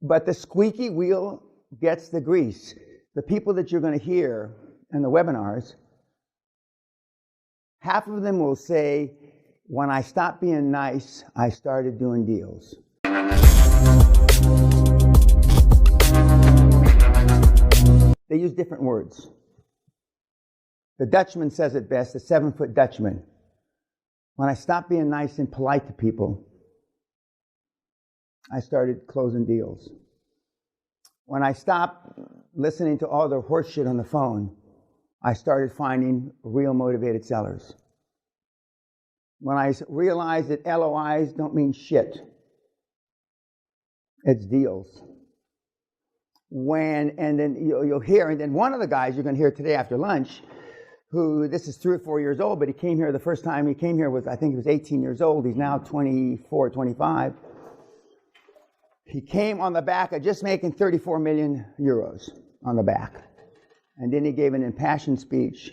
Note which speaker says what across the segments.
Speaker 1: But the squeaky wheel gets the grease. The people that you're going to hear in the webinars, half of them will say, when I stopped being nice, I started doing deals. They use different words. The Dutchman says it best, the 7-foot Dutchman. When I stopped being nice and polite to people, I started closing deals. When I stopped listening to all the horse shit on the phone, I started finding real motivated sellers. When I realized that LOIs don't mean shit, it's deals. And then you'll hear, and then one of the guys you're going to hear today after lunch, who, this is 3 or 4 years old, but he came here the first time he came here was, I think he was 18 years old. He's now 24, 25. He came on the back of just making 34 million euros on the back. And then he gave an impassioned speech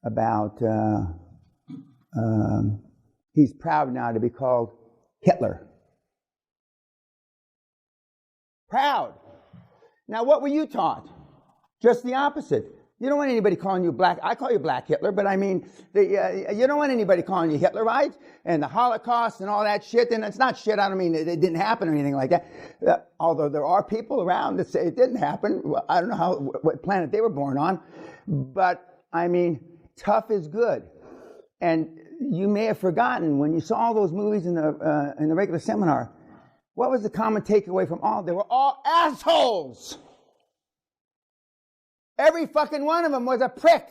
Speaker 1: about he's proud now to be called Hitler. Proud. Now, what were you taught? Just the opposite. You don't want anybody calling you black. I call you Black Hitler, but I mean, you don't want anybody calling you Hitler, right? And the Holocaust and all that shit. And it's not shit. I don't mean it didn't happen or anything like that. Although there are people around that say it didn't happen. Well, I don't know what planet they were born on. But, I mean, tough is good. And you may have forgotten when you saw all those movies in the regular seminar, what was the common takeaway from all? They were all assholes. Every fucking one of them was a prick.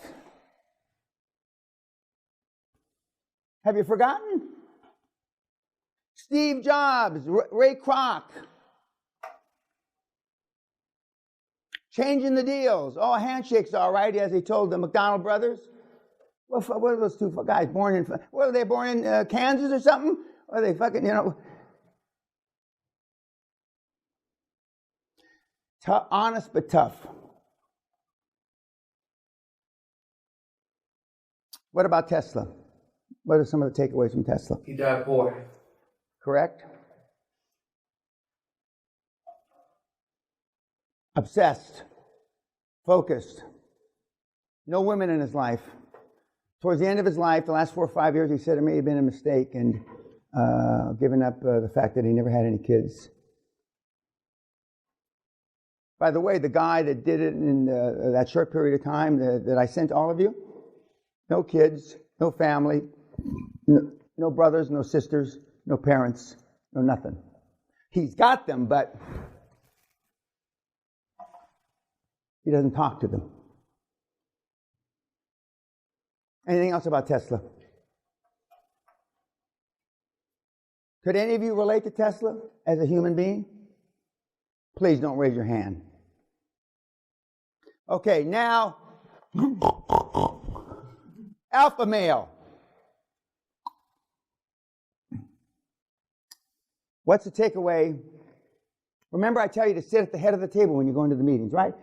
Speaker 1: Have you forgotten? Steve Jobs, Ray Kroc. Changing the deals. Oh, handshake's all right, as he told the McDonald brothers. Well, what are those two guys born in? What are they born in Kansas or something? Or are they fucking, tough, honest but tough. What about Tesla? What are some of the takeaways from Tesla?
Speaker 2: He died poor.
Speaker 1: Correct. Obsessed. Focused. No women in his life. Towards the end of his life, the last 4 or 5 years, he said it may have been a mistake and given up the fact that he never had any kids. By the way, the guy that did it in that short period of time that I sent all of you, no kids, no family, no brothers, no sisters, no parents, no nothing. He's got them, but he doesn't talk to them. Anything else about Tesla? Could any of you relate to Tesla as a human being? Please don't raise your hand. Okay, now, alpha male. What's the takeaway? Remember, I tell you to sit at the head of the table when you go into the meetings, right?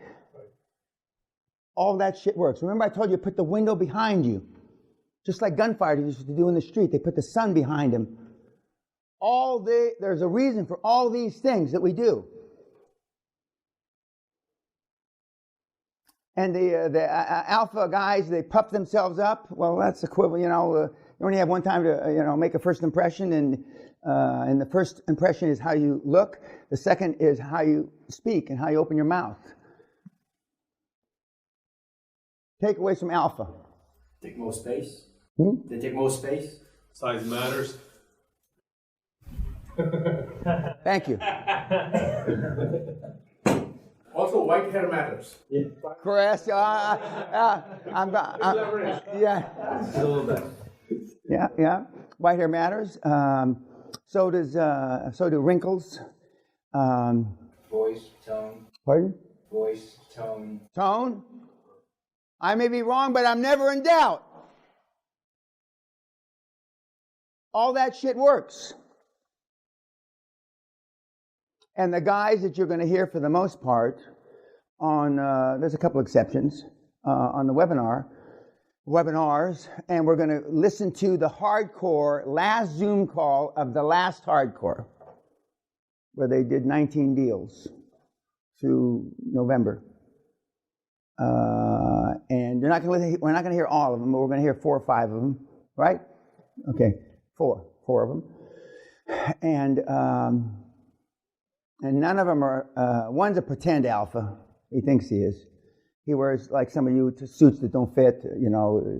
Speaker 1: All that shit works. Remember, I told you to put the window behind you. Just like gunfighters used to do in the street. They put the sun behind them. There's a reason for all these things that we do. And the alpha guys, they puff themselves up. Well, that's equivalent, you only have one time to, make a first impression, and the first impression is how you look. The second is how you speak and how you open your mouth. Takeaways from alpha.
Speaker 2: Take more space.
Speaker 1: Hmm?
Speaker 2: They take more space.
Speaker 3: Size matters.
Speaker 1: Thank you.
Speaker 3: Also, white hair matters.
Speaker 2: Yeah.
Speaker 1: Correct. Yeah.
Speaker 2: A little bit.
Speaker 1: Yeah. White hair matters. So do wrinkles.
Speaker 2: Voice, tone.
Speaker 1: Pardon?
Speaker 2: Voice, tone.
Speaker 1: Tone. I may be wrong, but I'm never in doubt. All that shit works. And the guys that you're going to hear for the most part on, there's a couple exceptions, on the webinars, and we're going to listen to the hardcore last Zoom call of the last hardcore. where they did 19 deals through November. And we're not going to hear all of them, but we're going to hear 4 or 5 of them, right? Okay, 4 of them. And none of them are, one's a pretend alpha. He thinks he is. He wears, like some of you, suits that don't fit,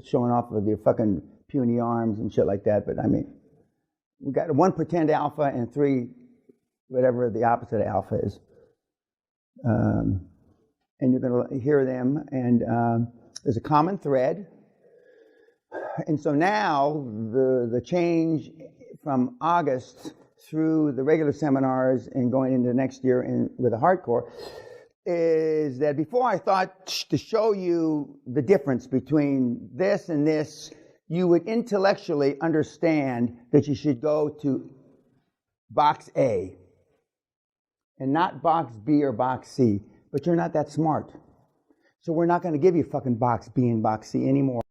Speaker 1: showing off with your fucking puny arms and shit like that. But I mean, we got 1 pretend alpha and 3, whatever the opposite of alpha is. And you're going to hear them, and there's a common thread. And so now the change from August through the regular seminars and going into next year with a hardcore is that before I thought to show you the difference between this and this, you would intellectually understand that you should go to box A and not box B or box C. But you're not that smart. So we're not going to give you fucking box B and box C anymore.